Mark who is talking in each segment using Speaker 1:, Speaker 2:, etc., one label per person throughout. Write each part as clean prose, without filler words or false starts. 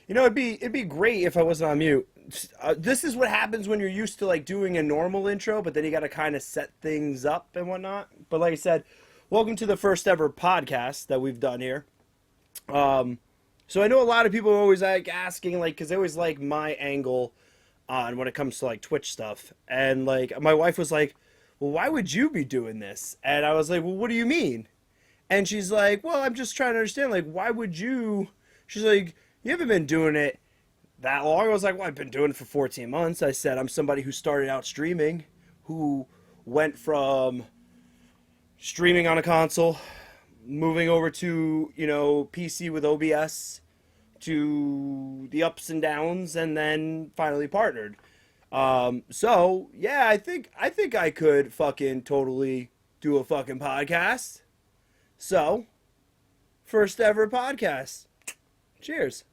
Speaker 1: it'd be great if I wasn't on mute. This is what happens when you're used to like doing a normal intro, but then you got to kind of set things up and whatnot. But like I said, welcome to the first ever podcast that we've done here. So I know a lot of people are always like asking, like, because they always like my angle on when it comes to like Twitch stuff, and like my wife was like, "Well, why would you be doing this?" And I was like, "Well, what do you mean?" And she's like, "Well, I'm just trying to understand, like, why would you?" She's like, "You haven't been doing it that long." I was like, "Well, I've been doing it for 14 months." I said, "I'm somebody who started out streaming, who went from streaming on a console, moving over to, PC with OBS, to the ups and downs, and then finally partnered." So yeah, I think I could fucking totally do a fucking podcast. So, first ever podcast. Cheers.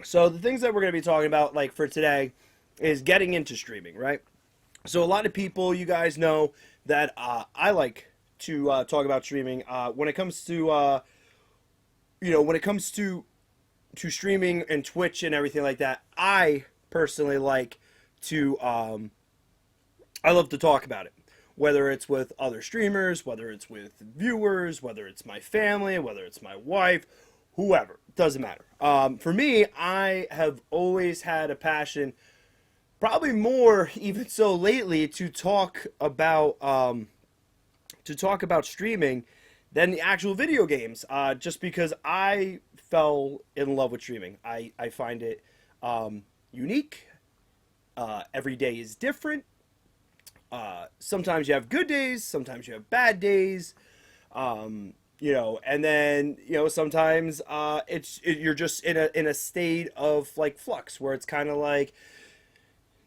Speaker 1: So the things that we're going to be talking about, like for today, is getting into streaming, right? So a lot of people, you guys know that I like to talk about streaming. When it comes to, when it comes to streaming and Twitch and everything like that, I personally like to, I love to talk about it. Whether it's with other streamers, whether it's with viewers, whether it's my family, whether it's my wife, whoever, doesn't matter. For me, I have always had a passion, probably more even so lately, to talk about streaming than the actual video games. Just because I fell in love with streaming, I find it unique. Every day is different. Sometimes you have good days, sometimes you have bad days. And then sometimes you're just in a state of like flux where it's kind of like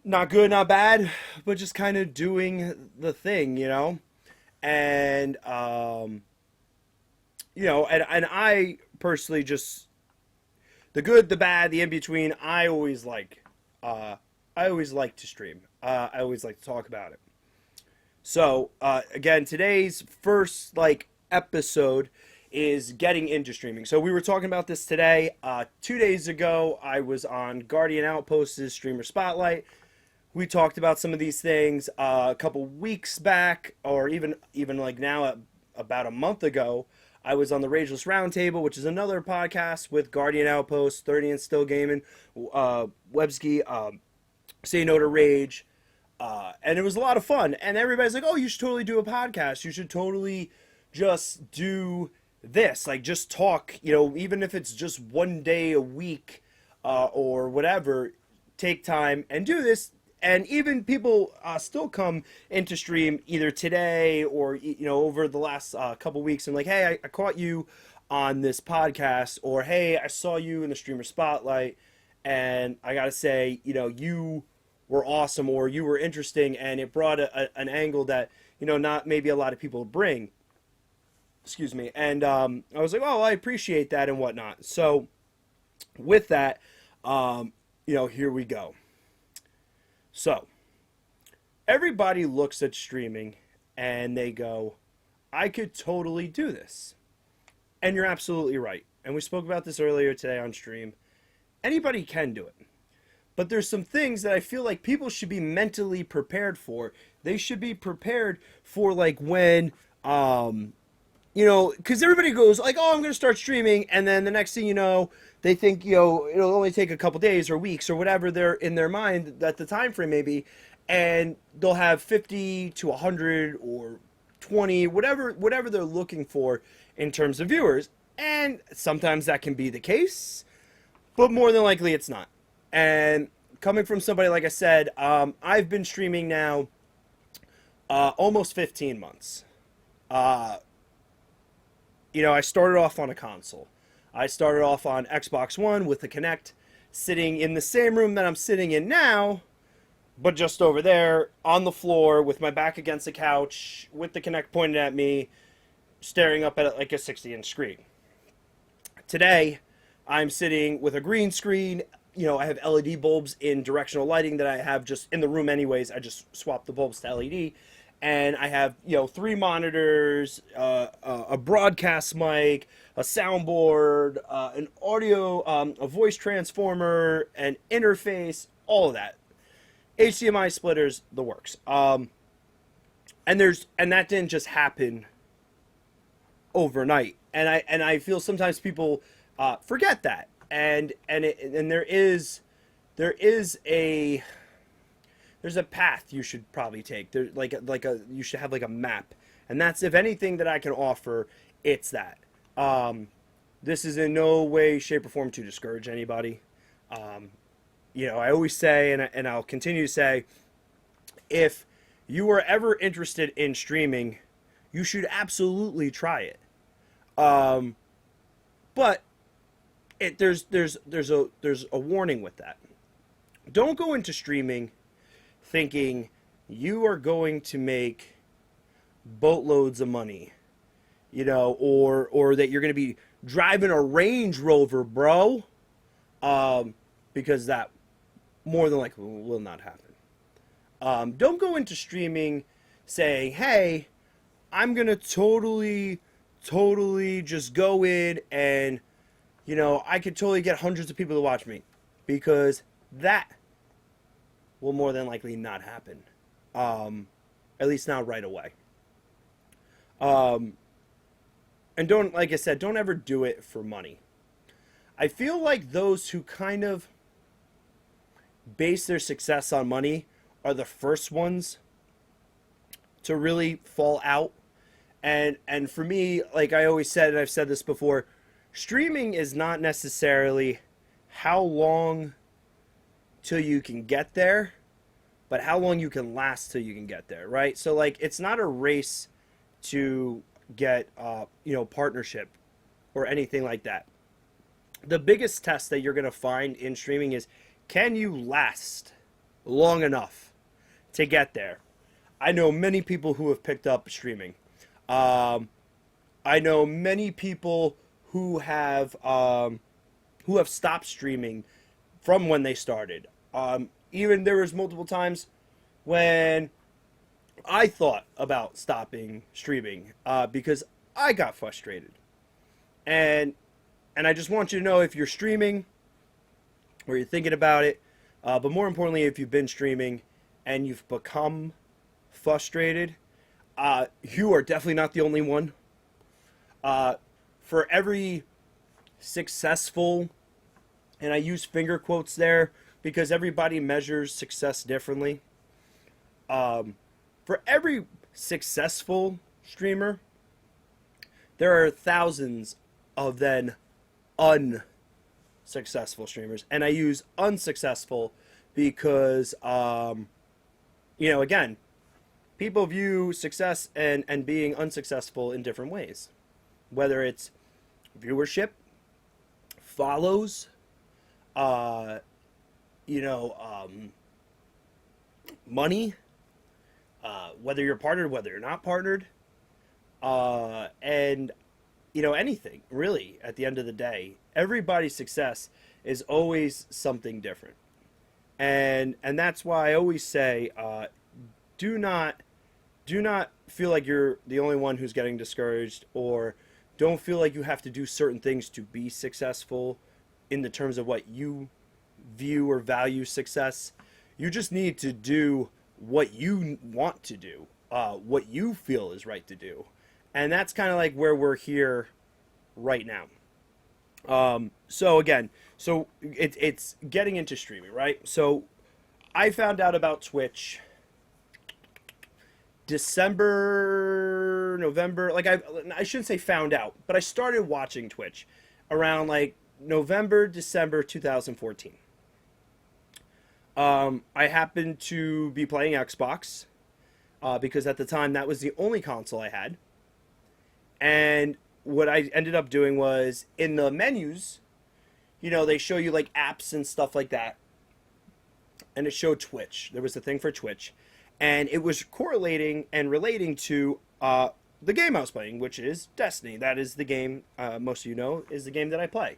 Speaker 1: not good, not bad, but just kind of doing the thing. And and I personally just the good, the bad, the in between. I always like to stream. I always like to talk about it. So again, today's first episode is getting into streaming. So we were talking about this today. 2 days ago, I was on Guardian Outpost's Streamer Spotlight. We talked about some of these things a couple weeks back, or even like now, about a month ago. I was on the Rageless Roundtable, which is another podcast with Guardian Outpost, 30 and Still Gaming, Websky, Say No to Rage. And it was a lot of fun. And everybody's like, "Oh, you should totally do a podcast. You should totally just do this. Like, just talk, even if it's just one day a week or whatever, take time and do this." And even people still come into stream either today or, over the last couple weeks and like, "Hey, I caught you on this podcast," or, "Hey, I saw you in the Streamer Spotlight. And I got to say, you were awesome," or "You were interesting, and it brought an angle that not maybe a lot of people bring." Excuse me. And I was like, "Oh, I appreciate that," and whatnot. So with that, here we go. So everybody looks at streaming and they go, "I could totally do this," and you're absolutely right. And we spoke about this earlier today on stream. Anybody can do it. But there's some things that I feel like people should be mentally prepared for. They should be prepared for like when, because everybody goes like, "Oh, I'm going to start streaming," and then the next thing you know, they think it'll only take a couple days or weeks or whatever they're in their mind that the time frame may be, and they'll have 50 to 100 or 20, whatever they're looking for in terms of viewers. And sometimes that can be the case, but more than likely it's not. And coming from somebody, like I said, I've been streaming now almost 15 months. I started off on a console. I started off on Xbox One with the Kinect, sitting in the same room that I'm sitting in now, but just over there on the floor with my back against the couch, with the Kinect pointed at me, staring up at like a 60-inch screen. Today, I'm sitting with a green screen. I have LED bulbs in directional lighting that I have just in the room anyways. I just swapped the bulbs to LED. and I have, you know, 3 monitors, a broadcast mic, a soundboard, an audio, a voice transformer, an interface, all of that. HDMI splitters, the works. And that didn't just happen overnight. And I feel sometimes people forget that. And there is a there's a path you should probably take. There you should have like a map, and that's, if anything that I can offer, it's that. This is in no way, shape, or form to discourage anybody. You know, I always say, and I'll continue to say, if you are ever interested in streaming, you should absolutely try it. But there's a warning with that. Don't go into streaming thinking you are going to make boatloads of money, you know, or that you're going to be driving a Range Rover, bro, because that more than likely will not happen. Don't go into streaming saying, hey, I'm going to totally just go in and, you know, I could totally get hundreds of people to watch me, because that will more than likely not happen. At least not right away. And don't, like I said, don't ever do it for money. I feel like those who kind of base their success on money are the first ones to really fall out. And for me, like I always said, and I've said this before, streaming is not necessarily how long till you can get there, but how long you can last till you can get there, right? So like, it's not a race to get you know, partnership or anything like that. The biggest test that you're going to find in streaming is, can you last long enough to get there? I know many people who have picked up streaming. I know many people who have stopped streaming from when they started. Even there was multiple times when I thought about stopping streaming because I got frustrated. And I just want you to know, if you're streaming or you're thinking about it, but more importantly, if you've been streaming and you've become frustrated, you are definitely not the only one. For every successful, and I use finger quotes there because everybody measures success differently. For every successful streamer, there are thousands of then unsuccessful streamers. And I use unsuccessful because, you know, again, people view success and being unsuccessful in different ways. Whether it's viewership, follows, you know, money, whether you're partnered, whether you're not partnered, and, you know, anything, really, at the end of the day. Everybody's success is always something different. And that's why I always say, do not feel like you're the only one who's getting discouraged, or don't feel like you have to do certain things to be successful in the terms of what you view or value success. You just need to do what you want to do, what you feel is right to do. And that's kind of like where we're here right now. So again, it's getting into streaming, right? So I found out about Twitch December, November, like I shouldn't say found out, but I started watching Twitch around like November, December 2014. I happened to be playing Xbox because at the time that was the only console I had. And what I ended up doing was, in the menus, you know, they show you like apps and stuff like that. And it showed Twitch. There was a thing for Twitch. And it was correlating and relating to the game I was playing, which is Destiny. That is the game, most of you know, is the game that I play.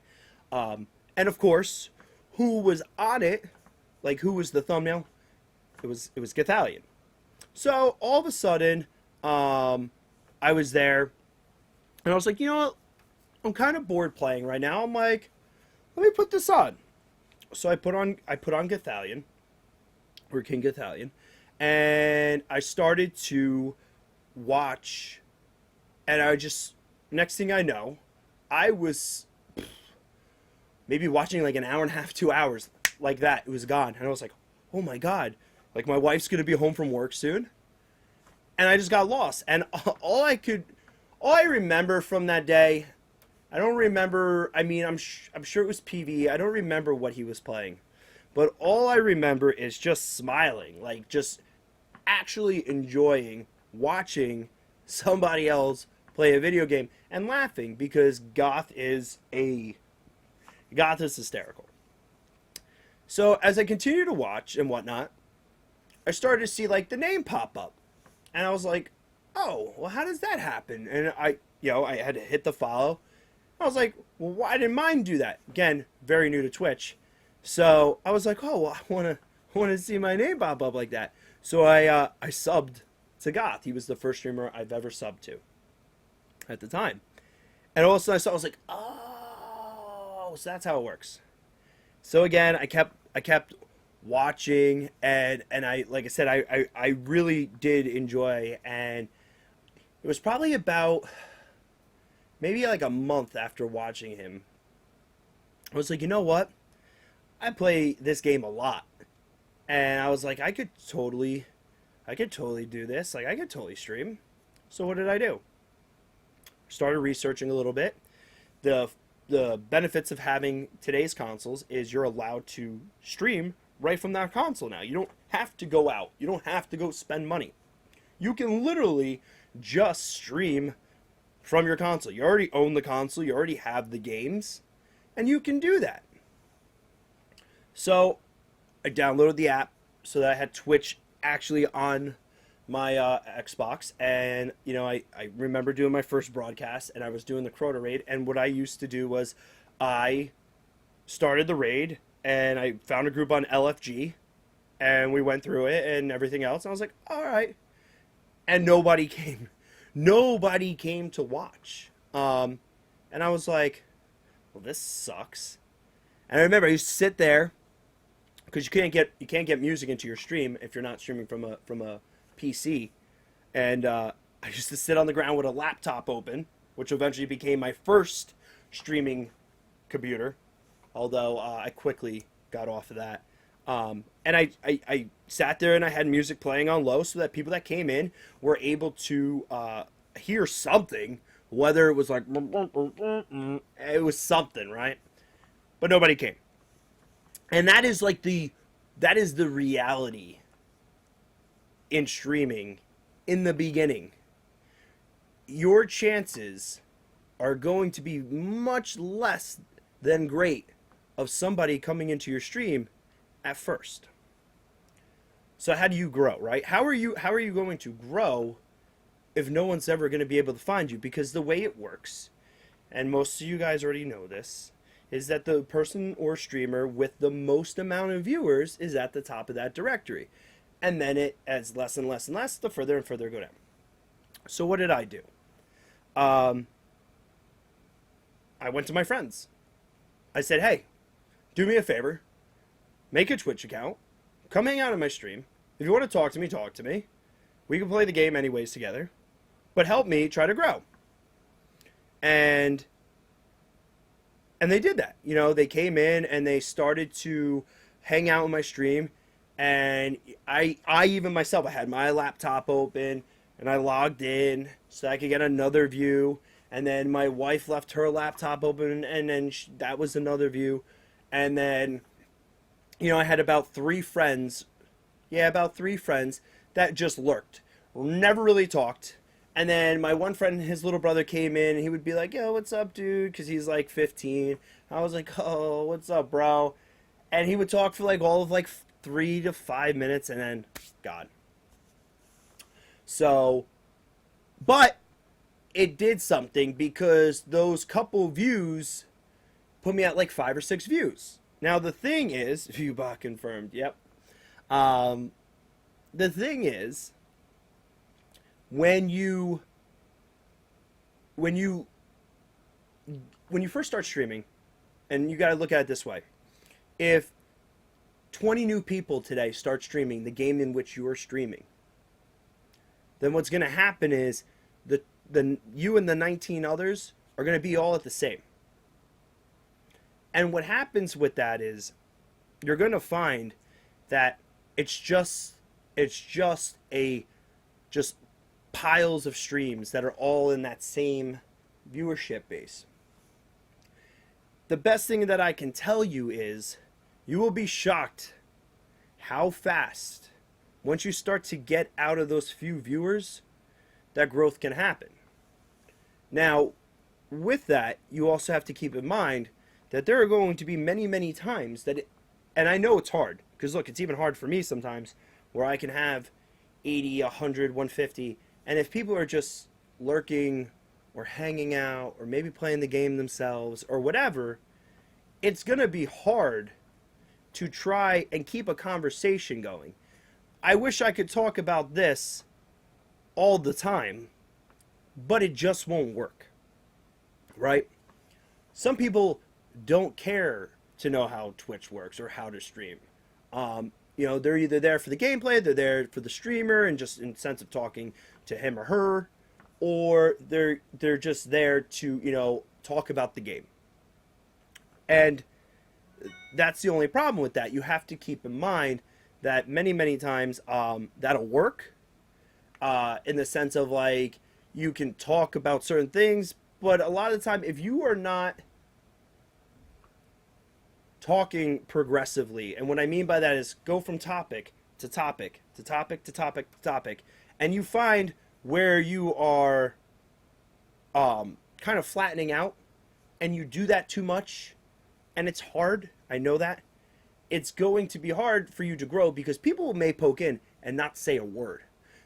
Speaker 1: And of course, who was on it, like who was the thumbnail? It was Gothalion. So all of a sudden, I was there, and I was like, you know what? I'm kind of bored playing right now. I'm like, let me put this on. So I put on Gothalion, or King Gothalion, and I started to watch, and I just, next thing I know, I was maybe watching like an hour and a half, 2 hours, like that. It was gone, and I was like, oh my god, like my wife's gonna be home from work soon, and I just got lost. And all I remember from that day, I don't remember. I mean, I'm sure it was PV. I don't remember what he was playing, but all I remember is just smiling, like just actually enjoying watching somebody else play a video game and laughing because Goth is hysterical. So as I continue to watch and whatnot, I started to see like the name pop up, and I was like, "Oh, well, how does that happen?" And I had to hit the follow. I was like, "Well, why didn't mine do that?" Again, very new to Twitch, so I was like, "Oh, well, I want to see my name pop up like that." So I subbed to Goth. He was the first streamer I've ever subbed to at the time, and all of a sudden I was like, "Oh, so that's how it works." So again, I kept watching, and I, like I said, I really did enjoy. And it was probably about maybe like a month after watching him, I was like, you know what? I play this game a lot, and I was like, I could totally do this. Like, I could totally stream. So what did I do? Started researching a little bit. The the benefits of having today's consoles is you're allowed to stream right from that console now. You don't have to go out. You don't have to go spend money. You can literally just stream from your console. You already own the console, you already have the games, and you can do that. So I downloaded the app so that I had Twitch actually on my Xbox, and I remember doing my first broadcast, and I was doing the Crota raid, and what I used to do was I started the raid, and I found a group on LFG, and we went through it and everything else, and I was like, all right, and nobody came to watch, and I was like, well, this sucks. And I remember I used to sit there because you can't get music into your stream if you're not streaming from a PC, and I used to sit on the ground with a laptop open, which eventually became my first streaming computer, although I quickly got off of that. And I sat there and I had music playing on low so that people that came in were able to hear something, whether it was like it was something, right? But nobody came, and that is the reality in streaming in the beginning. Your chances are going to be much less than great of somebody coming into your stream at first. So how do you grow, right? How are you going to grow if no one's ever going to be able to find you? Because the way it works, and most of you guys already know this, is that the person or streamer with the most amount of viewers is at the top of that directory. And then it adds less and less and less the further and further go down. So what did I do? I went to my friends. I said, hey, do me a favor. Make a Twitch account. Come hang out on my stream. If you want to talk to me, talk to me. We can play the game anyways together. But help me try to grow. And they did that. They came in and they started to hang out on my stream. And I even myself, I had my laptop open and I logged in so I could get another view. And then my wife left her laptop open, and then that was another view. And then, I had about three friends. Yeah, about three friends that just lurked. Never really talked. And then my one friend, his little brother came in, and he would be like, yo, what's up, dude? Because he's like 15. I was like, oh, what's up, bro? And he would talk for like all of like 3 to 5 minutes, and then gone. So, but it did something because those couple views put me at like 5 or 6 views. Now the thing is, viewbot confirmed. Yep. The thing is, when you when you when you first start streaming, and you got to look at it this way: if 20 new people today start streaming the game in which you are streaming, then what's going to happen is the you and the 19 others are going to be all at the same. And what happens with that is you're going to find that it's just piles of streams that are all in that same viewership base. The best thing that I can tell you is you will be shocked how fast, once you start to get out of those few viewers, that growth can happen. Now, with that, you also have to keep in mind that there are going to be many, many times and I know it's hard, because look, it's even hard for me sometimes, where I can have 80, 100, 150, and if people are just lurking or hanging out or maybe playing the game themselves or whatever, it's going to be hard to try and keep a conversation going. I wish I could talk about this all the time, but it just won't work, right? Some people don't care to know how Twitch works or how to stream. They're either there for the gameplay, they're there for the streamer and just in the sense of talking to him or her, or they're just there to, talk about the game. And that's the only problem with that. You have to keep in mind that many, many times that'll work in the sense of like you can talk about certain things, but a lot of the time if you are not talking progressively, and what I mean by that is go from topic to topic to topic to topic to topic, and you find where you are kind of flattening out, and you do that too much, and it's hard, I know that. It's going to be hard for you to grow because people may poke in and not say a word.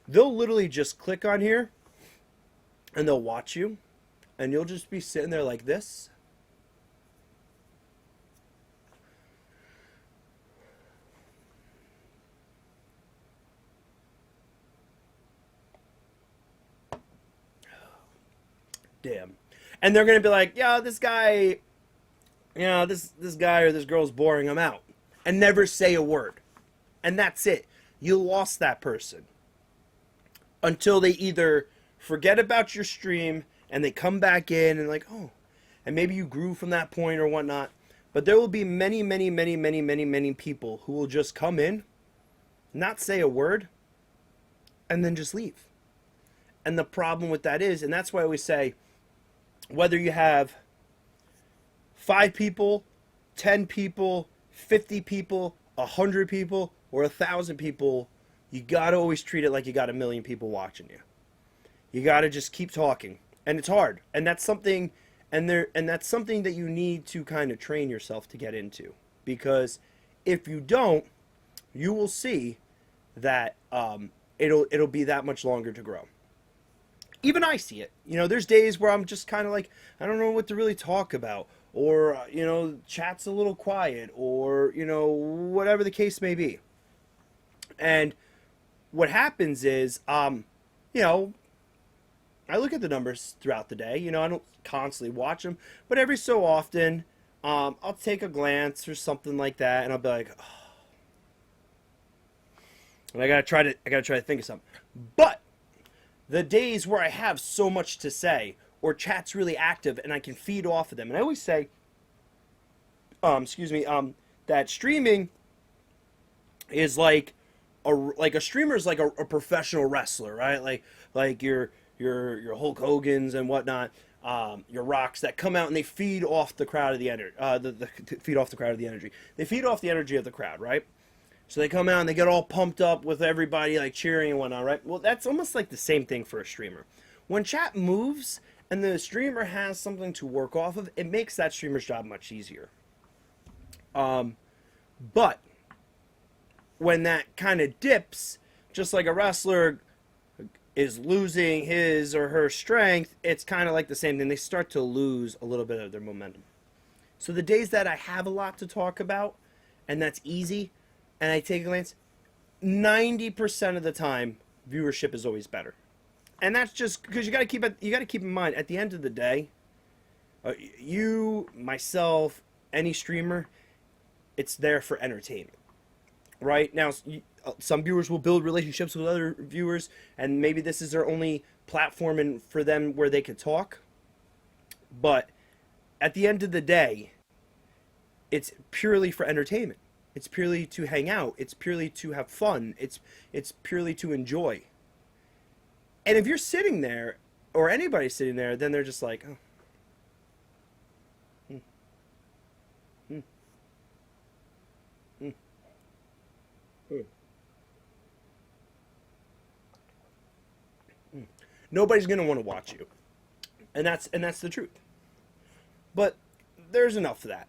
Speaker 1: They'll literally just click on here and they'll watch you, and you'll just be sitting there like this. Damn. And they're going to be like, yeah, this guy, this guy or this girl's boring, I'm out. And never say a word. And that's it. You lost that person. Until they either forget about your stream and they come back in and like, oh, and maybe you grew from that point or whatnot. But there will be many, many, many, many, many, many people who will just come in, not say a word, and then just leave. And the problem with that is, and that's why I always say, whether you have 5 people, 10 people, 50 people, 100 people, or 1,000 people, you got to always treat it like you got 1,000,000 people watching you. You got to just keep talking. And it's hard. And that's something that's something that you need to kind of train yourself to get into, because if you don't, you will see that it'll be that much longer to grow. Even I see it. There's days where I'm just kind of like, I don't know what to really talk about. Or, chat's a little quiet. Or, whatever the case may be. And what happens is, I look at the numbers throughout the day. I don't constantly watch them. But every so often, I'll take a glance or something like that. And I'll be like, oh. And I gotta try to think of something. But the days where I have so much to say, or chat's really active and I can feed off of them. And I always say, that streaming is like a streamer is like a professional wrestler, right? Like your Hulk Hogan's and whatnot, your Rocks that come out and they feed off the crowd of the energy. Feed off the crowd of the energy. They feed off the energy of the crowd, right? So they come out and they get all pumped up with everybody like cheering and whatnot, right? Well, that's almost like the same thing for a streamer. When chat moves and the streamer has something to work off of, it makes that streamer's job much easier. But when that kind of dips, just like a wrestler is losing his or her strength, it's kind of like the same thing. They start to lose a little bit of their momentum. So the days that I have a lot to talk about, and that's easy, and I take a glance, 90% of the time, viewership is always better. And that's just because you got to keep in mind at the end of the day, you, myself, any streamer, it's there for entertainment, right? Now, some viewers will build relationships with other viewers, and maybe this is their only platform and for them where they could talk. But at the end of the day, it's purely for entertainment. It's purely to hang out. It's purely to have fun. It's purely to enjoy. And if you're sitting there, or anybody's sitting there, then they're just like, oh, hmm, hmm, hmm, hmm, hmm. Nobody's gonna want to watch you, and that's the truth. But there's enough of that.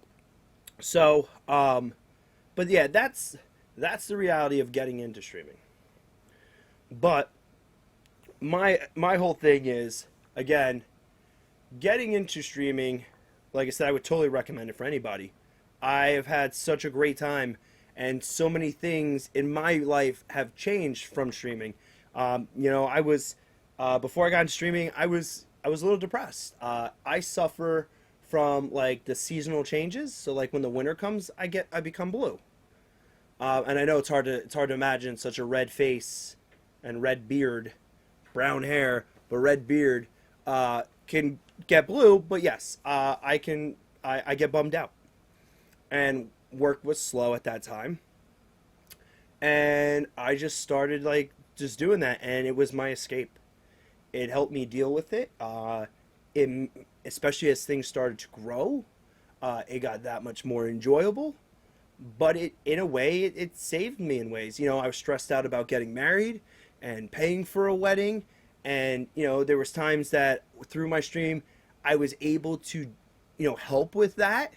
Speaker 1: So, but yeah, that's the reality of getting into streaming. But my whole thing is, again, getting into streaming. Like I said, I would totally recommend it for anybody. I have had such a great time, and so many things in my life have changed from streaming. I was before I got into streaming, I was a little depressed. I suffer from like the seasonal changes. So like when the winter comes, I become blue. And I know it's hard to imagine such a red face and red beard, brown hair, but red beard can get blue. But yes, I get bummed out, and work was slow at that time, and I just started like just doing that, and it was my escape. It helped me deal with it. In, especially as things started to grow, it got that much more enjoyable. But it, in a way, it saved me in ways. I was stressed out about getting married and paying for a wedding, and there was times that through my stream, I was able to, help with that.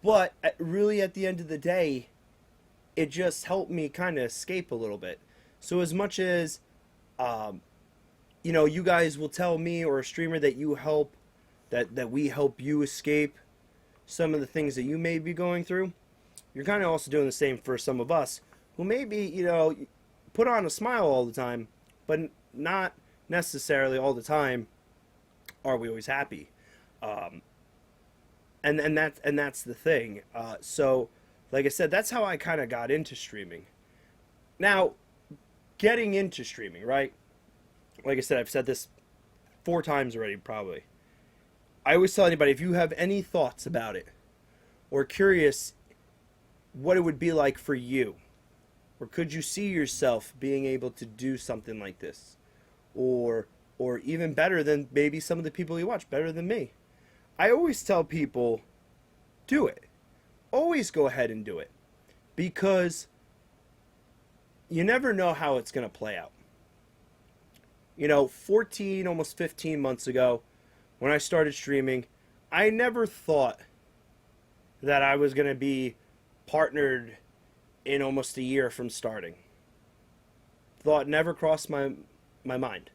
Speaker 1: But really, at the end of the day, it just helped me kind of escape a little bit. So as much as um, you guys will tell me or a streamer that you help, that we help you escape some of the things that you may be going through. You're kind of also doing the same for some of us who maybe, put on a smile all the time, but not necessarily all the time are we always happy. Um, and that's the thing. So, like I said, that's how I kind of got into streaming. Now, getting into streaming, right? Like I said, I've said this 4 times already, probably. I always tell anybody, if you have any thoughts about it or curious what it would be like for you, or could you see yourself being able to do something like this, or even better than maybe some of the people you watch, better than me. I always tell people, do it. Always go ahead and do it, because you never know how it's going to play out. 14, almost 15 months ago, when I started streaming, I never thought that I was going to be partnered in almost a year from starting. Thought never crossed my mind.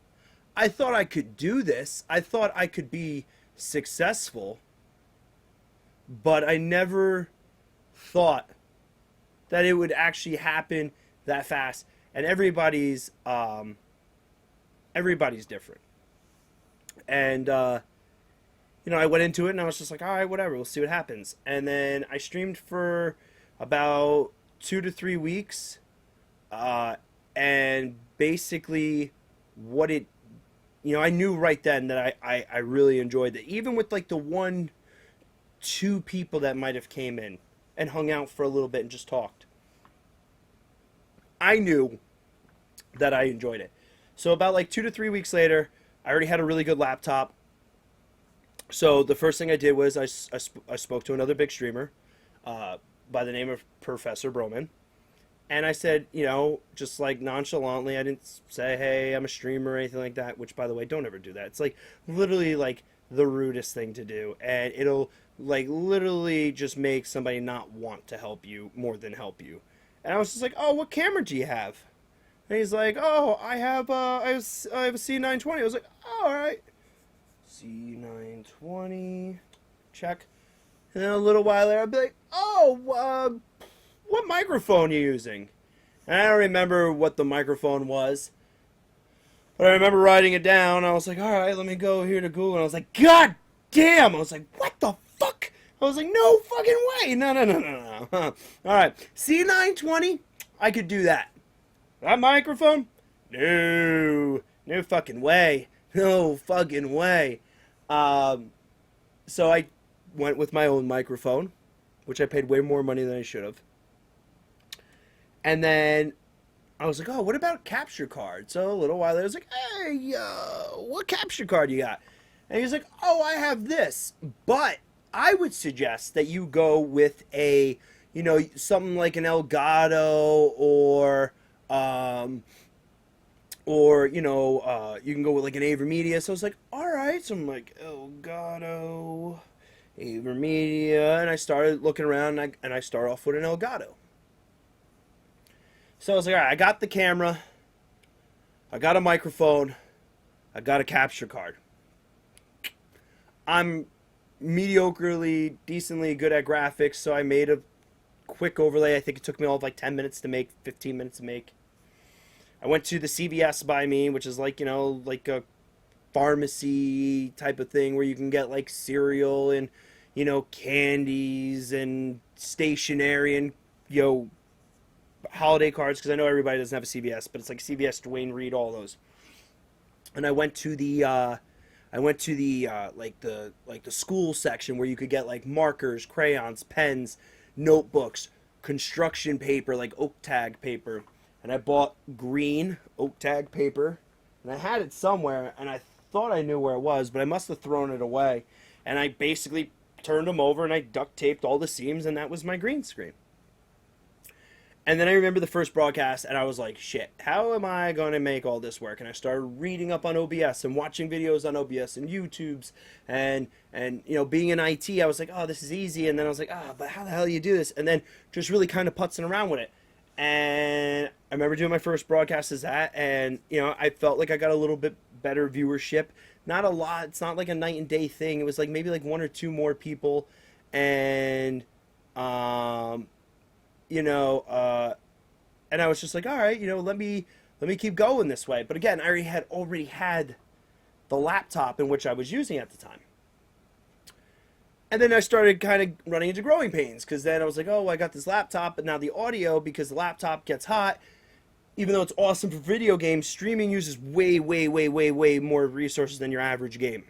Speaker 1: I thought I could do this. I thought I could be successful, but I never thought that it would actually happen that fast. And everybody's different. And I went into it and I was just like, all right, whatever, we'll see what happens. And then I streamed for about 2 to 3 weeks, and basically, what it, I knew right then that I really enjoyed it, even with like the 1, 2 people that might have came in and hung out for a little bit and just talked. I knew that I enjoyed it. So about like 2 to 3 weeks later, I already had a really good laptop. So the first thing I did was I spoke to another big streamer, by the name of Professor Broman. And I said, just like nonchalantly, I didn't say, hey, I'm a streamer or anything like that, which, by the way, don't ever do that. It's like literally like the rudest thing to do. And it'll like literally just make somebody not want to help you more than help you. And I was just like, oh, what camera do you have? And he's like, oh, I have a C920. I was like, oh, all right. C920, check. And then a little while later, I'd be like, oh, what microphone are you using? And I don't remember what the microphone was, But I remember writing it down. I was like, all right, let me go here to Google. And I was like, God damn! I was like, what the fuck? I was like, no fucking way! No, no, no, no, no. Huh. All right, C920, I could do that. That microphone? No, no fucking way. No fucking way. Um, so I went with my own microphone, which I paid way more money than I should have. And then I was like, oh, what about capture card? So a little while later, I was like, hey, what capture card you got? And he's like, oh, I have this. But I would suggest that you go with a, something like an Elgato um, or, you can go with like an Avermedia. So I was like, all right. So I'm like, Elgato, Avermedia. And I started looking around and I start off with an Elgato. So I was like, all right, I got the camera, I got a microphone, I got a capture card. I'm mediocrely, decently good at graphics, so I made a quick overlay. I think it took me all of like 10 minutes to make, 15 minutes to make. I went to the CVS by me, which is like, like a pharmacy type of thing where you can get like cereal and, candies and stationery and, holiday cards, because I know everybody doesn't have a CVS, but it's like CVS, Dwayne Reed, all those. And I went to the like the school section where you could get like markers, crayons, pens, notebooks, construction paper, like oak tag paper. And I bought green oak tag paper, and I had it somewhere, and I thought I knew where it was, but I must have thrown it away. And I basically turned them over and I duct taped all the seams, and that was my green screen. And then I remember the first broadcast, and I was like, shit, how am I going to make all this work? And I started reading up on OBS and watching videos on OBS and YouTubes. And being in IT, I was like, oh, this is easy. And then I was like, but how the hell do you do this? And then just really kind of putzing around with it. And I remember doing my first broadcast as that. And, I felt like I got a little bit better viewership. Not a lot. It's not like a night and day thing. It was like maybe like one or two more people. And, and I was just like, all right, let me keep going this way. But again, I already had the laptop in which I was using at the time. And then I started kind of running into growing pains, because then I was like, oh, I got this laptop, but now the audio, because the laptop gets hot, even though it's awesome for video games, streaming uses way, way, way, way, way more resources than your average game.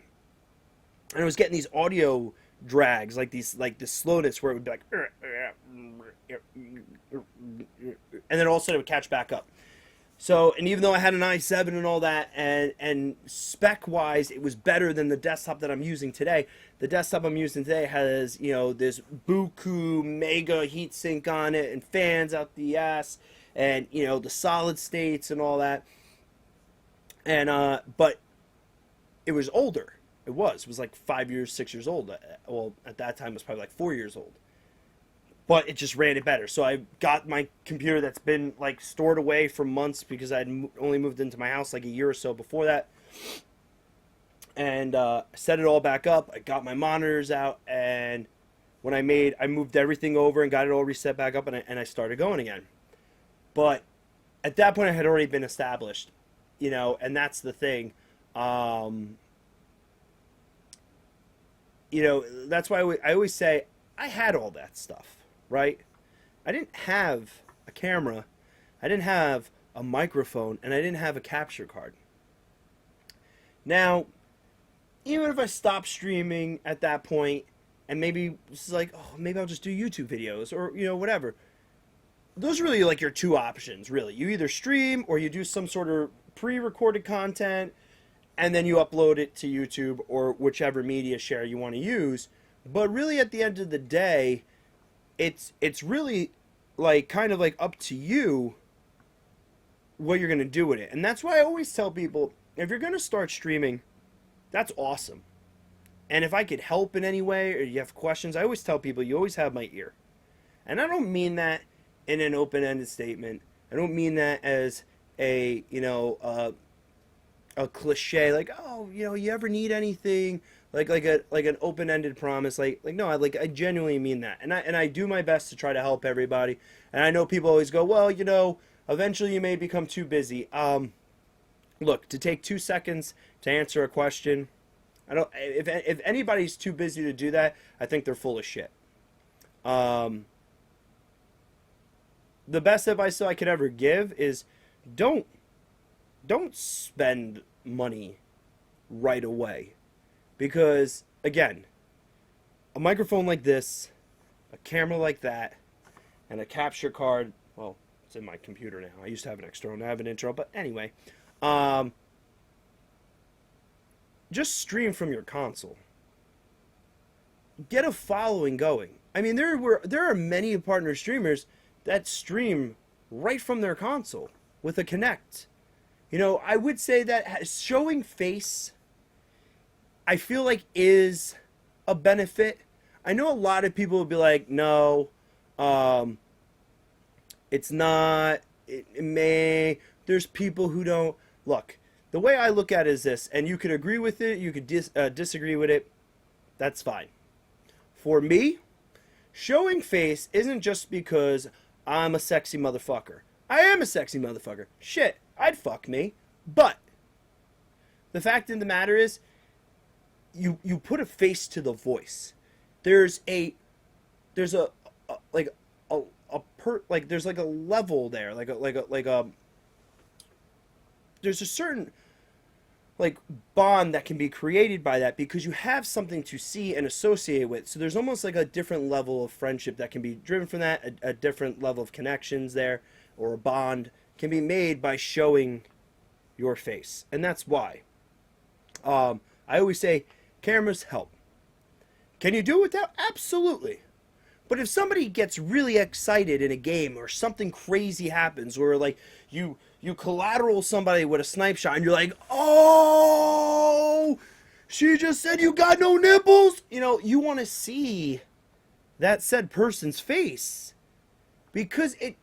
Speaker 1: And I was getting these audio drags, like this slowness where it would be like, and then all of a sudden it would catch back up. So, and even though I had an i7 and all that, and spec wise, it was better than the desktop that I'm using today. The desktop I'm using today has, this Buku mega heatsink on it and fans out the ass, and, the solid states and all that. And, but it was older. It was like 5 years, 6 years old. Well, at that time it was probably like 4 years old. But it just ran it better. So I got my computer that's been like stored away for months, because I'd only moved into my house like a year or so before that. And set it all back up. I got my monitors out, and when I moved everything over and got it all reset back up, and I started going again. But at that point I had already been established, and that's the thing. That's why I always say I had all that stuff, right? I didn't have a camera, I didn't have a microphone, and I didn't have a capture card. Now, even if I stopped streaming at that point, and maybe it's like, oh, maybe I'll just do YouTube videos, or, whatever. Those are really like your two options, really. You either stream, or you do some sort of pre-recorded content, and then you upload it to YouTube or whichever media share you want to use. But really, at the end of the day, it's really like kind of like up to you what you're going to do with it. And that's why I always tell people, if you're going to start streaming, that's awesome. And if I could help in any way, or you have questions, I always tell people, you always have my ear. And I don't mean that in an open-ended statement. I don't mean that as a cliche, like, oh, you ever need anything, like an open-ended promise, like no, I genuinely mean that, and I do my best to try to help everybody. And I know people always go, well, eventually you may become too busy. Look, to take 2 seconds to answer a question, I don't. If anybody's too busy to do that, I think they're full of shit. Um, the best advice that I could ever give is don't don't spend money right away, because again, a microphone like this, a camera like that, and a capture card. Well, it's in my computer now. I used to have an external. Now I have an intro, but anyway, um, just stream from your console. Get a following going. I mean, there are many partner streamers that stream right from their console with a Connect. I would say that showing face, I feel like, is a benefit. I know a lot of people will be like, no, um, it's not. It may. There's people who don't. Look, the way I look at it is this, and you could agree with it, you could disagree with it. That's fine. For me, showing face isn't just because I'm a sexy motherfucker. I am a sexy motherfucker. Shit, I'd fuck me. But the fact of the matter is, you put a face to the voice. There's a like there's like a level there, there's a certain like bond that can be created by that, because you have something to see and associate with. So there's almost like a different level of friendship that can be driven from that, a different level of connections there, or a bond can be made by showing your face. And that's why I always say cameras help. Can you do it without? Absolutely. But if somebody gets really excited in a game, or something crazy happens, or like you collateral somebody with a snipe shot and you're like, oh, she just said you got no nipples. You want to see that said person's face, because it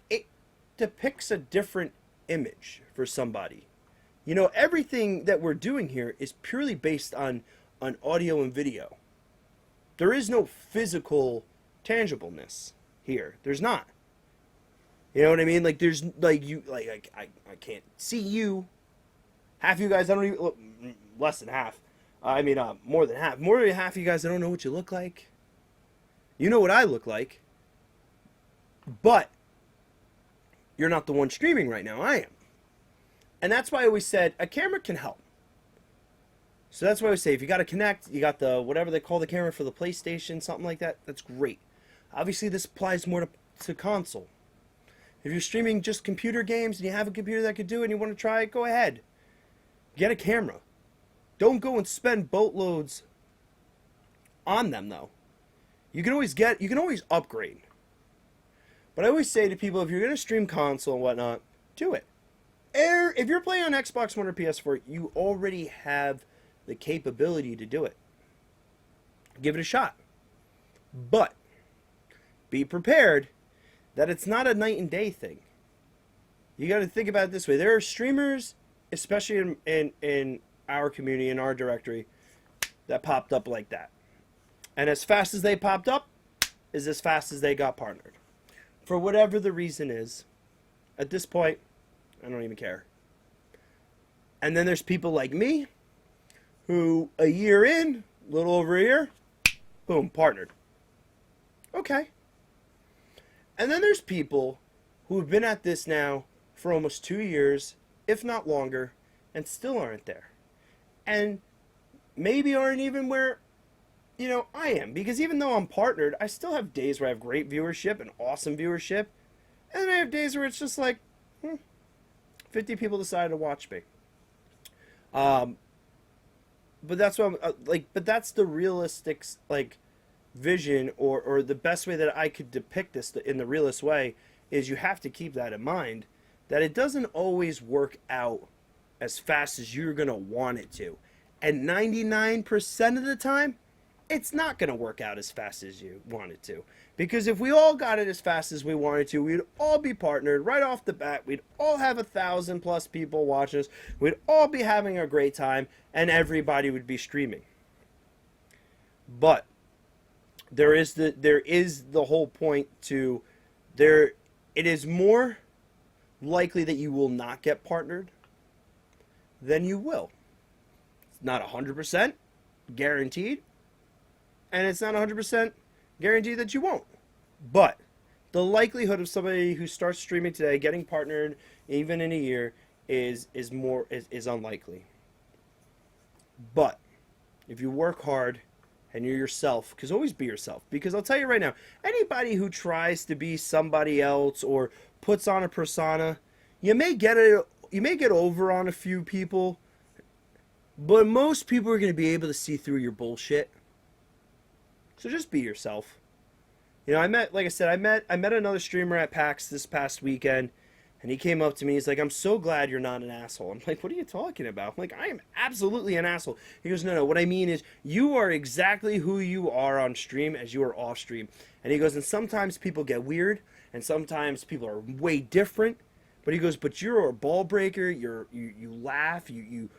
Speaker 1: depicts a different image for somebody. Everything that we're doing here is purely based on audio and video. There is no physical tangibleness here. There's not. You know what I mean? Like, there's I can't see you. Half of you guys, I don't even look, less than half. I mean, more than half. More than half of you guys, I don't know what you look like. You know what I look like. But you're not the one streaming right now. I am. And that's why I always said a camera can help. So that's why I always say, if you got to connect, you got the whatever they call the camera for the PlayStation, something like that, that's great. Obviously, this applies more to console. If you're streaming just computer games and you have a computer that could do it and you want to try it, go ahead. Get a camera. Don't go and spend boatloads on them, though. You can always upgrade. But I always say to people, if you're going to stream console and whatnot, do it. If you're playing on Xbox One or PS4, you already have the capability to do it. Give it a shot. But be prepared that it's not a night and day thing. You got to think about it this way. There are streamers, especially in our community, in our directory, that popped up like that. And as fast as they popped up is as fast as they got partnered. For whatever the reason is, at this point, I don't even care. And then there's people like me, who a year in, a little over a year, boom, partnered. Okay. And then there's people who have been at this now for almost 2 years, if not longer, and still aren't there. And maybe aren't even where, I am. Because even though I'm partnered, I still have days where I have great viewership and awesome viewership. And then I have days where it's just like, 50 people decided to watch me. But that's what I'm but that's the realistic vision, or the best way that I could depict this in the realist way is you have to keep that in mind, that it doesn't always work out as fast as you're going to want it to. And 99% of the time, it's not going to work out as fast as you want it to. Because if we all got it as fast as we wanted to, we'd all be partnered right off the bat. We'd all have 1,000+ people watching us. We'd all be having a great time, and everybody would be streaming. But there is the whole point to there. It is more likely that you will not get partnered then you will. It's not 100% guaranteed, and it's not 100% guaranteed that you won't. But the likelihood of somebody who starts streaming today getting partnered even in a year is unlikely. But if you work hard and you're yourself, because always be yourself. Because I'll tell you right now, anybody who tries to be somebody else or puts on a persona, you may get over on a few people, but most people are going to be able to see through your bullshit. So just be yourself. You know, I met another streamer at PAX this past weekend, and he came up to me. He's like, "I'm so glad you're not an asshole." I'm like, "What are you talking about?" I'm like, "I am absolutely an asshole." He goes, "No, what I mean is you are exactly who you are on stream as you are off stream." And he goes, "And sometimes people get weird, and sometimes people are way different." But he goes, "But you're a ball breaker. You laugh, you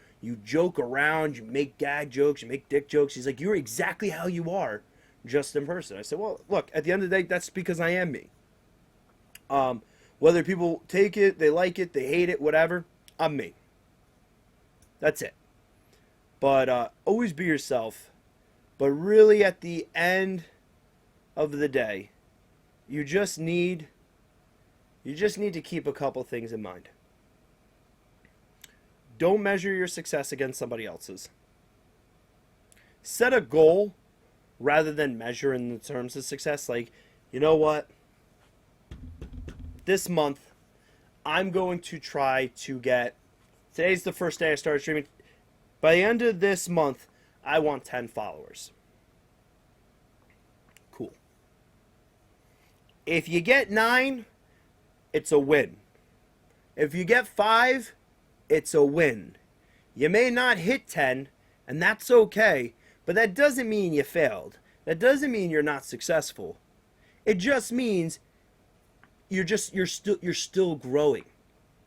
Speaker 1: joke around, you make gag jokes, you make dick jokes." He's like, "You're exactly how you are, just in person." I said, "Well, look, at the end of the day, that's because I am me. Whether people take it, they like it, they hate it, whatever, I'm me. That's it. But always be yourself. But really, at the end of the day, you just need to keep a couple things in mind. Don't measure your success against somebody else's. Set a goal rather than measure in the terms of success. Like, you know what? This month, I'm going to try to get... Today's the first day I started streaming. By the end of this month, I want 10 followers. Cool. If you get 9, it's a win. If you get 5, it's a win. You may not hit 10, and that's okay, but that doesn't mean you failed. That doesn't mean you're not successful. It just means you're still growing.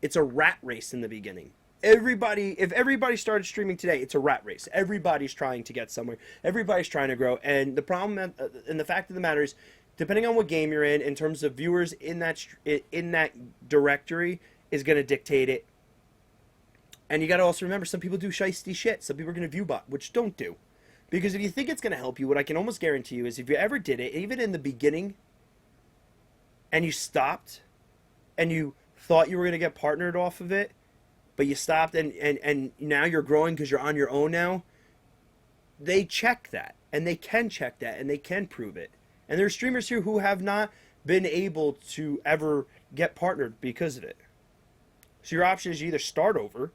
Speaker 1: It's a rat race in the beginning. If everybody started streaming today, it's a rat race. Everybody's trying to get somewhere. Everybody's trying to grow. And the problem and the fact of the matter is, depending on what game you're in terms of viewers in that directory, is going to dictate it. And you got to also remember, some people do shiesty shit. Some people are going to view bot, which don't do. Because if you think it's going to help you, what I can almost guarantee you is if you ever did it, even in the beginning, and you stopped, and you thought you were going to get partnered off of it, but you stopped, and now you're growing because you're on your own now, they check that, and they can check that, and they can prove it. And there are streamers here who have not been able to ever get partnered because of it. So your option is you either start over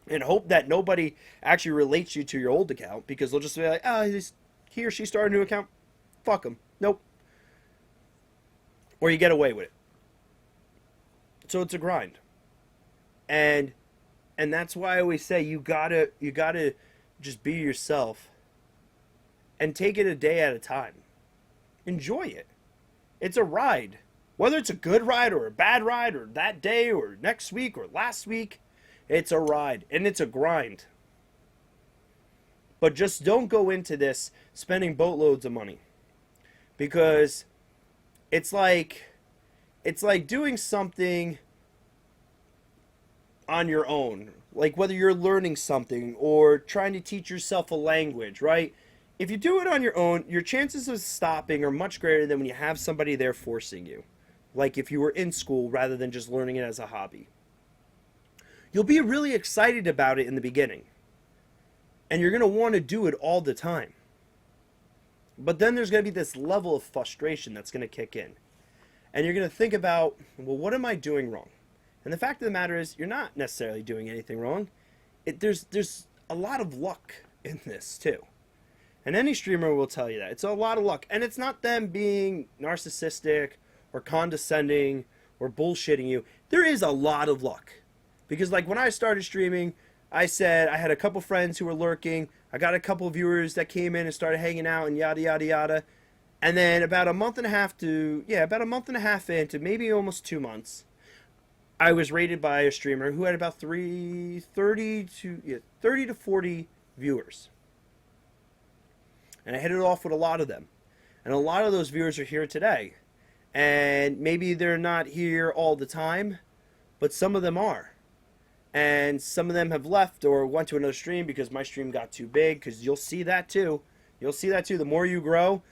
Speaker 1: and hope that nobody actually relates you to your old account, because they'll just be like, "Oh, he or she started a new account. Fuck them." Nope. Or you get away with it. So it's a grind. And that's why I always say you gotta just be yourself and take it a day at a time. Enjoy it. It's a ride. Whether it's a good ride or a bad ride or that day or next week or last week, it's a ride and it's a grind. But just don't go into this spending boatloads of money, because it's like doing something on your own. Like whether you're learning something or trying to teach yourself a language, right? If you do it on your own, your chances of stopping are much greater than when you have somebody there forcing you. Like if you were in school rather than just learning it as a hobby. You'll be really excited about it in the beginning. And you're going to want to do it all the time. But then there's going to be this level of frustration that's going to kick in. And you're going to think about, well, what am I doing wrong? And the fact of the matter is, you're not necessarily doing anything wrong. There's a lot of luck in this, too. And any streamer will tell you that. It's a lot of luck. And it's not them being narcissistic or condescending or bullshitting you. There is a lot of luck. Because, like, when I started streaming, I said I had a couple friends who were lurking. I got a couple viewers that came in and started hanging out and yada, yada, yada. And then about a month and a half into maybe almost 2 months, I was rated by a streamer who had about 30 to 40 viewers. And I hit it off with a lot of them. And a lot of those viewers are here today. And maybe they're not here all the time, but some of them are. and some of them have left or went to another stream because my stream got too big. Because you'll see that too. You'll see that too. The more you grow,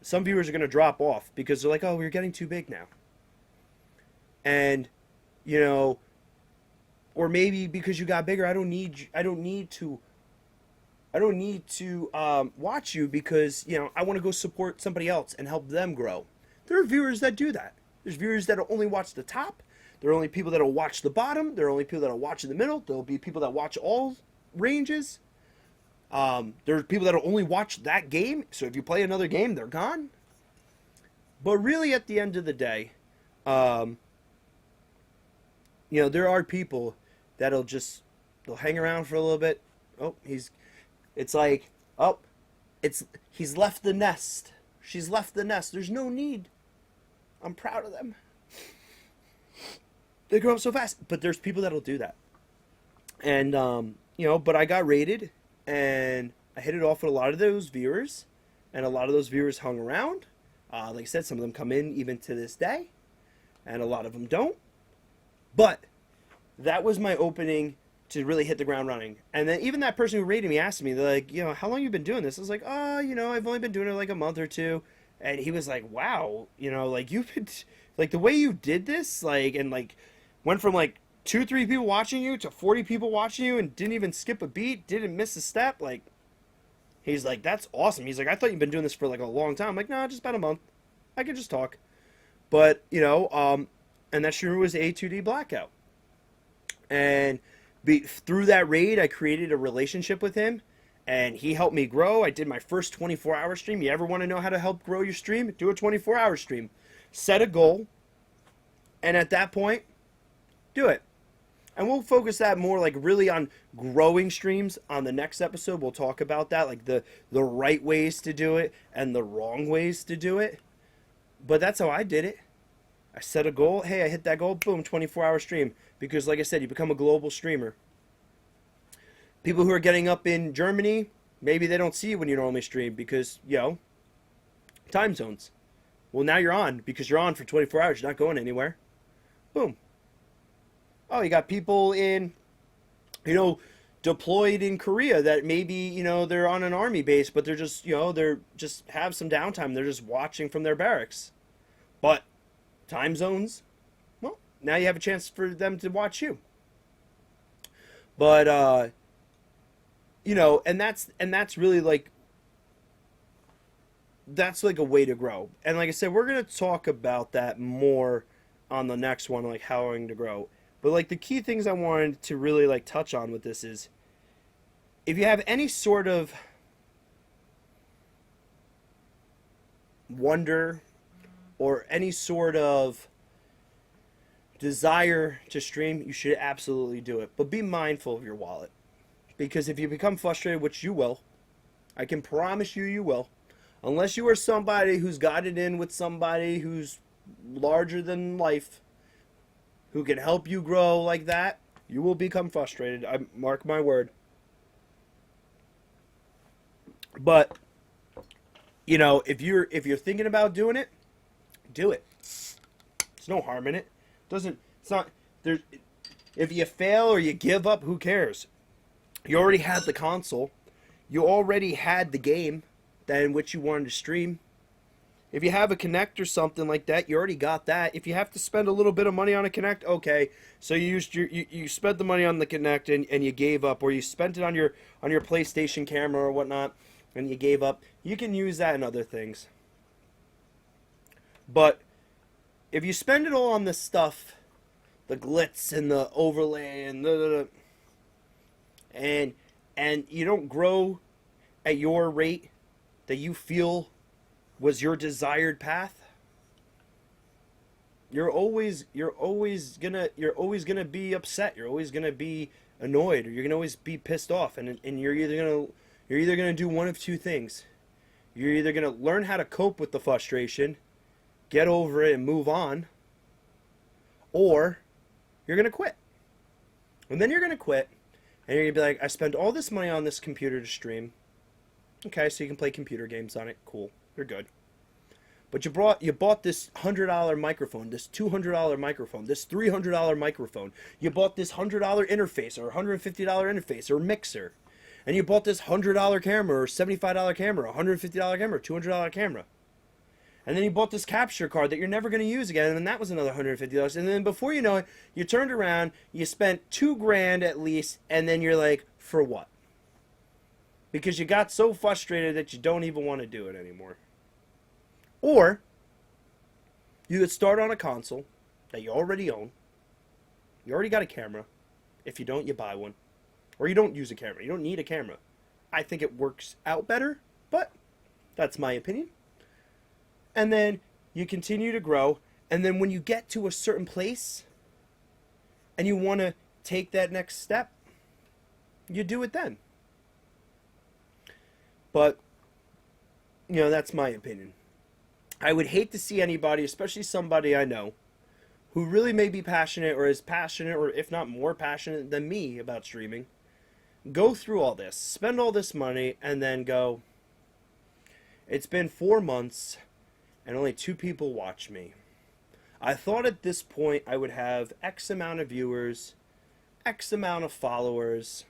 Speaker 1: some viewers are going to drop off because they're like, "Oh, we're getting too big now," and you know, or maybe because you got bigger, I don't need to watch you because I want to go support somebody else and help them grow. There are viewers that do that. There's viewers that'll only watch the top. There are only people that'll watch the bottom. There are only people that'll watch in the middle. There'll be people that watch all ranges. There's people that'll only watch that game. So if you play another game, they're gone. But really, at the end of the day, there are people they'll hang around for a little bit. Oh, it's like, oh, he's left the nest. She's left the nest. There's no need. I'm proud of them. They grow up so fast. But there's people that'll do that. And, but I got rated, and I hit it off with a lot of those viewers, and a lot of those viewers hung around. Like I said, some of them come in even to this day, and a lot of them don't. But that was my opening to really hit the ground running. And then even that person who rated me asked me, they're like, how long you been doing this? I was like, oh, I've only been doing it like a month or two. And he was like, wow, like you've been, like the way you did this, like, and like went from like 2-3 people watching you to 40 people watching you and didn't even skip a beat, didn't miss a step. Like, he's like, that's awesome. He's like, I thought you've been doing this for like a long time. I'm like, no, just about a month. I could just talk. But, and that streamer was A2D Blackout. And through that raid, I created a relationship with him, and he helped me grow. I did my first 24-hour stream. You ever want to know how to help grow your stream? Do a 24-hour stream. Set a goal, and at that point, do it. And we'll focus that more like really on growing streams on the next episode. We'll talk about that, like the right ways to do it and the wrong ways to do it. But that's how I did it. I set a goal. Hey, I hit that goal. Boom, 24-hour stream. Because like I said, you become a global streamer. People who are getting up in Germany, maybe they don't see you when you normally stream because, time zones. Well, now you're on because you're on for 24 hours. You're not going anywhere. Boom. Oh, you got people in, deployed in Korea that maybe, they're on an army base, but they're just, they're just have some downtime. They're just watching from their barracks. But time zones, well, now you have a chance for them to watch you. But, and that's really like, that's like a way to grow. And like I said, we're going to talk about that more on the next one, like how I'm going to grow. But like the key things I wanted to really like touch on with this is, if you have any sort of wonder or any sort of desire to stream, you should absolutely do it. But be mindful of your wallet. Because if you become frustrated, which you will, I can promise you will, unless you are somebody who's got it in with somebody who's larger than life, who can help you grow like that, you will become frustrated. I mark my word. But if you're thinking about doing it, do it. There's no harm in it. It's not there's if you fail or you give up, who cares? You already had the console. You already had the game that in which you wanted to stream. If you have a Kinect or something like that, you already got that. If you have to spend a little bit of money on a Kinect, okay. So you spent the money on the Kinect and you gave up, or you spent it on your PlayStation camera or whatnot and you gave up. You can use that in other things. But if you spend it all on this stuff, the glitz and the overlay and and you don't grow at your rate that you feel was your desired path, you're always gonna be upset. You're always gonna be annoyed, or you're gonna always be pissed off, and you're either gonna do one of two things. You're either gonna learn how to cope with the frustration, get over it, and move on, or you're gonna quit. And then you're gonna quit, and you're gonna be like, I spent all this money on this computer to stream. Okay, so you can play computer games on it. Cool. You're good. But you bought this $100 microphone, this $200 microphone, this $300 microphone. You bought this $100 interface or $150 interface or mixer. And you bought this $100 camera or $75 camera, $150 camera, $200 camera. And then you bought this capture card that you're never going to use again, and then that was another $150. And then before you know it, you turned around, you spent $2,000 at least, and then you're like, for what? Because you got so frustrated that you don't even want to do it anymore. Or you could start on a console that you already own. You already got a camera. If you don't, you buy one. Or you don't use a camera. You don't need a camera. I think it works out better, but that's my opinion. And then you continue to grow. And then when you get to a certain place and you want to take that next step, you do it then. But, that's my opinion. I would hate to see anybody, especially somebody I know, who really may be passionate or is passionate or if not more passionate than me about streaming, go through all this, spend all this money, and then go, it's been 4 months and only 2 people watch me. I thought at this point I would have X amount of viewers, X amount of followers,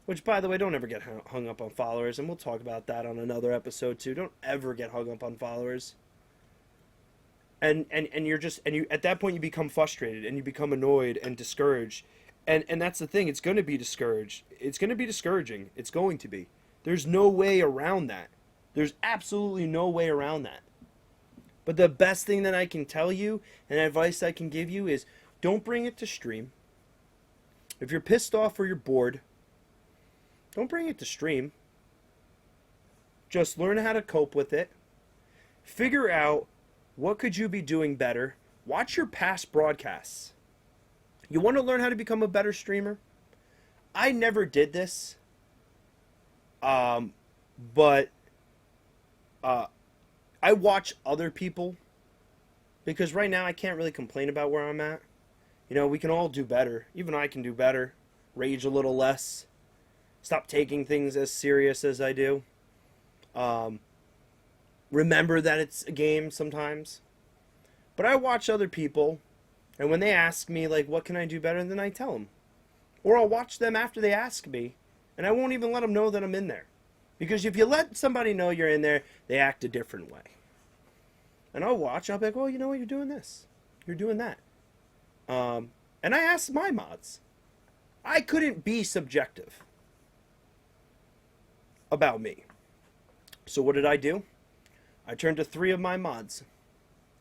Speaker 1: which, by the way, don't ever get hung up on followers, and we'll talk about that on another episode too. Don't ever get hung up on followers. And you at that point you become frustrated and you become annoyed and discouraged. And that's the thing, it's going to be discouraged. It's going to be discouraging. It's going to be. There's no way around that. There's absolutely no way around that. But the best thing that I can tell you and advice I can give you is don't bring it to stream. If you're pissed off or you're bored, don't bring it to stream. Just learn how to cope with it. Figure out what could you be doing better. Watch your past broadcasts. You want to learn how to become a better streamer? I never did this. But I watch other people because right now I can't really complain about where I'm at. We can all do better. Even I can do better. Rage a little less. Stop taking things as serious as I do. Remember that it's a game sometimes. But I watch other people, and when they ask me, like, what can I do better, then I tell them. Or I'll watch them after they ask me, and I won't even let them know that I'm in there. Because if you let somebody know you're in there, they act a different way. And I'll watch, I'll be like, well, you know what, you're doing this. You're doing that. And I asked my mods. I couldn't be subjective about me. So what did I do? I turned to 3 of my mods.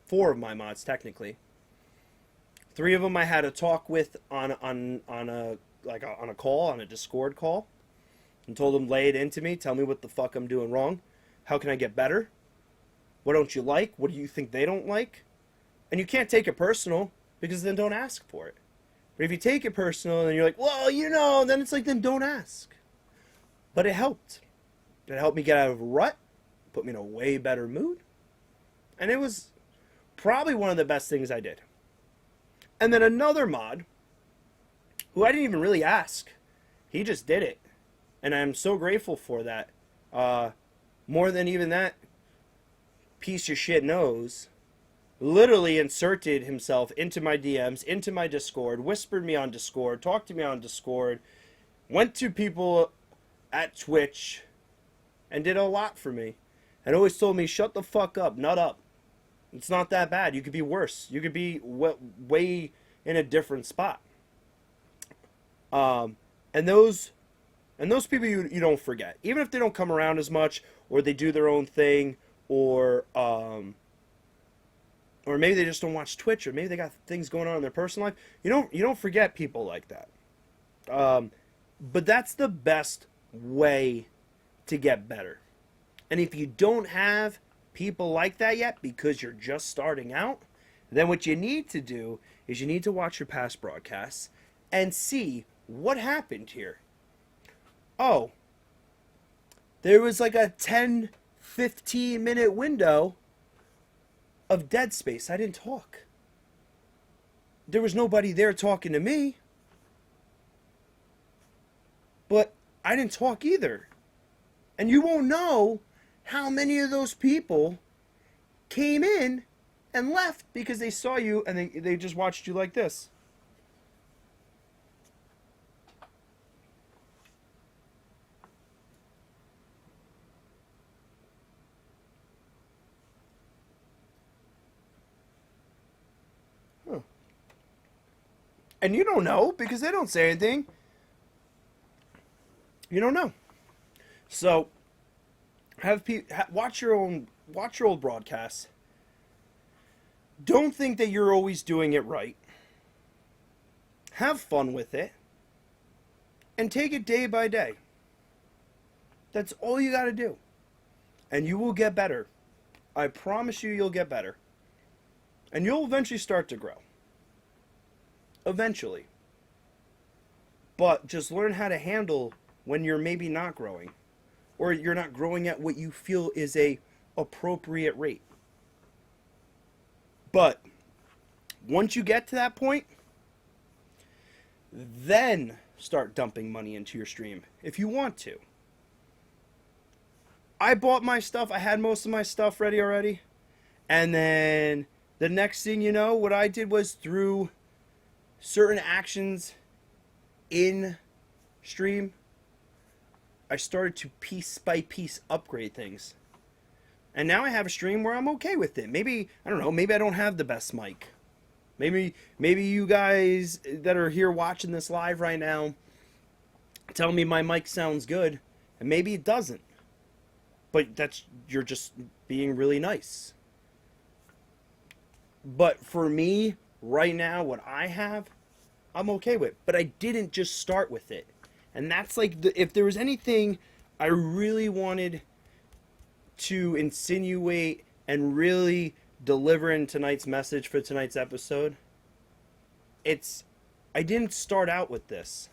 Speaker 1: 4 of my mods, technically. 3 of them I had a talk with on a call, on a Discord call, and told them, lay it into me, tell me what the fuck I'm doing wrong. How can I get better? What don't you like? What do you think they don't like? And you can't take it personal, because then don't ask for it. But if you take it personal and you're like, well, then it's like, then don't ask. But it helped. It helped me get out of a rut, put me in a way better mood, and it was probably one of the best things I did. And then another mod, who I didn't even really ask, he just did it. And I'm so grateful for that. More than even that, piece of shit knows, literally inserted himself into my DMs, into my Discord, whispered me on Discord, talked to me on Discord, went to people at Twitch, and did a lot for me. And always told me, shut the fuck up, nut up. It's not that bad. You could be worse. You could be way in a different spot. And those people you don't forget. Even if they don't come around as much, or they do their own thing, or maybe they just don't watch Twitch, or maybe they got things going on in their personal life. You don't forget people like that. But that's the best way to get better. And if you don't have people like that yet because you're just starting out, then what you need to do is you need to watch your past broadcasts and see what happened here. Oh, there was like a 10-15 minute window of dead space. I didn't talk. There was nobody there talking to me. But I didn't talk either. And you won't know how many of those people came in and left because they saw you and they just watched you like this. Huh. And you don't know because they don't say anything. You don't know. So watch your old broadcasts. Don't think that you're always doing it right. Have fun with it and take it day by day. That's all you got to do. And you will get better. I promise you, you'll get better. And you'll eventually start to grow. Eventually. But just learn how to handle when you're maybe not growing. Or you're not growing at what you feel is a appropriate rate. But once you get to that point, then start dumping money into your stream if you want to. I bought my stuff. I had most of my stuff ready already. And then the next thing you know, what I did was through certain actions in stream, I started to piece by piece upgrade things. And now I have a stream where I'm okay with it. Maybe, I don't know, maybe I don't have the best mic. Maybe you guys that are here watching this live right now tell me my mic sounds good, and maybe it doesn't. But you're just being really nice. But for me, right now, what I have, I'm okay with. But I didn't just start with it. And that's like, if there was anything I really wanted to insinuate and really deliver in tonight's message for tonight's episode, I didn't start out with this.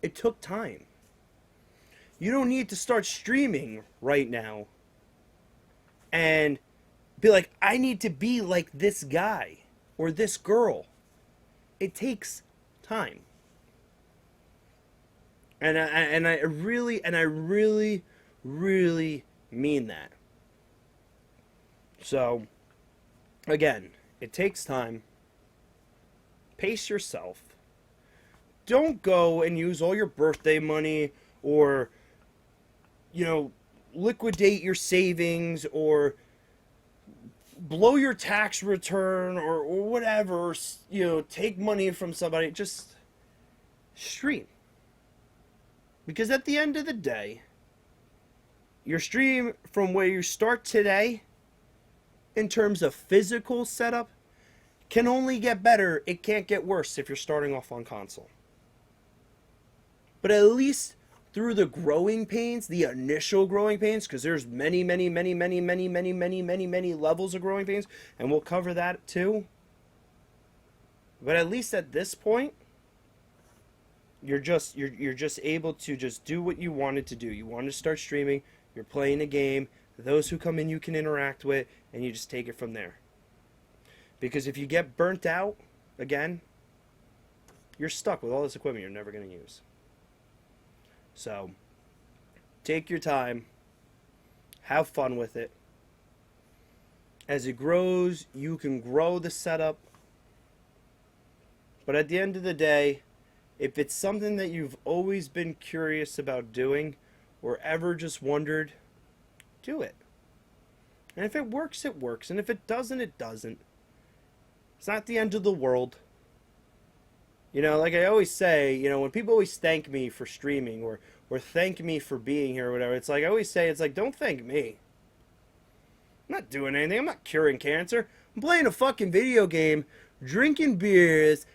Speaker 1: It took time. You don't need to start streaming right now and be like, I need to be like this guy or this girl. It takes time. And I really mean that. So, again, it takes time. Pace yourself. Don't go and use all your birthday money or, liquidate your savings or blow your tax return or whatever, take money from somebody. Just stream. Because at the end of the day, your stream from where you start today, in terms of physical setup, can only get better. It can't get worse if you're starting off on console. But at least through the growing pains, the initial growing pains, because there's many levels of growing pains, and we'll cover that too. But at least at this point, you're just able to just do what you wanted to do. You wanted to start streaming, you're playing a game, those who come in you can interact with, and you just take it from there. Because if you get burnt out again, you're stuck with all this equipment you're never going to use. So, take your time, have fun with it. As it grows, you can grow the setup. But at the end of the day, if it's something that you've always been curious about doing or ever just wondered, do it. And if it works, it works. And if it doesn't, it doesn't. It's not the end of the world. Like I always say, when people always thank me for streaming or thank me for being here or whatever, it's like I always say, it's like, don't thank me. I'm not doing anything. I'm not curing cancer. I'm playing a fucking video game, drinking beers,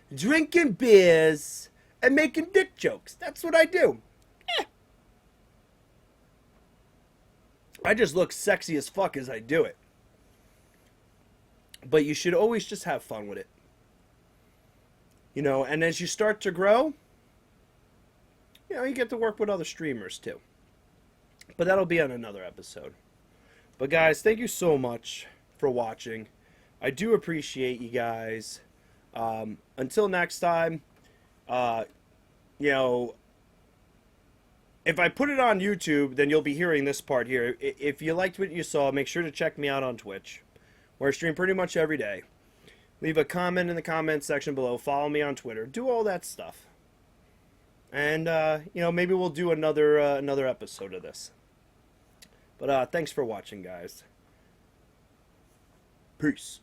Speaker 1: and making dick jokes. That's what I do. I just look sexy as fuck as I do it. But you should always just have fun with it. And as you start to grow, you get to work with other streamers too. But that'll be on another episode. But guys, thank you so much for watching. I do appreciate you guys. Until next time, if I put it on YouTube, then you'll be hearing this part here. If you liked what you saw, make sure to check me out on Twitch, where I stream pretty much every day. Leave a comment in the comment section below. Follow me on Twitter. Do all that stuff. And maybe we'll do another episode of this. But thanks for watching, guys. Peace.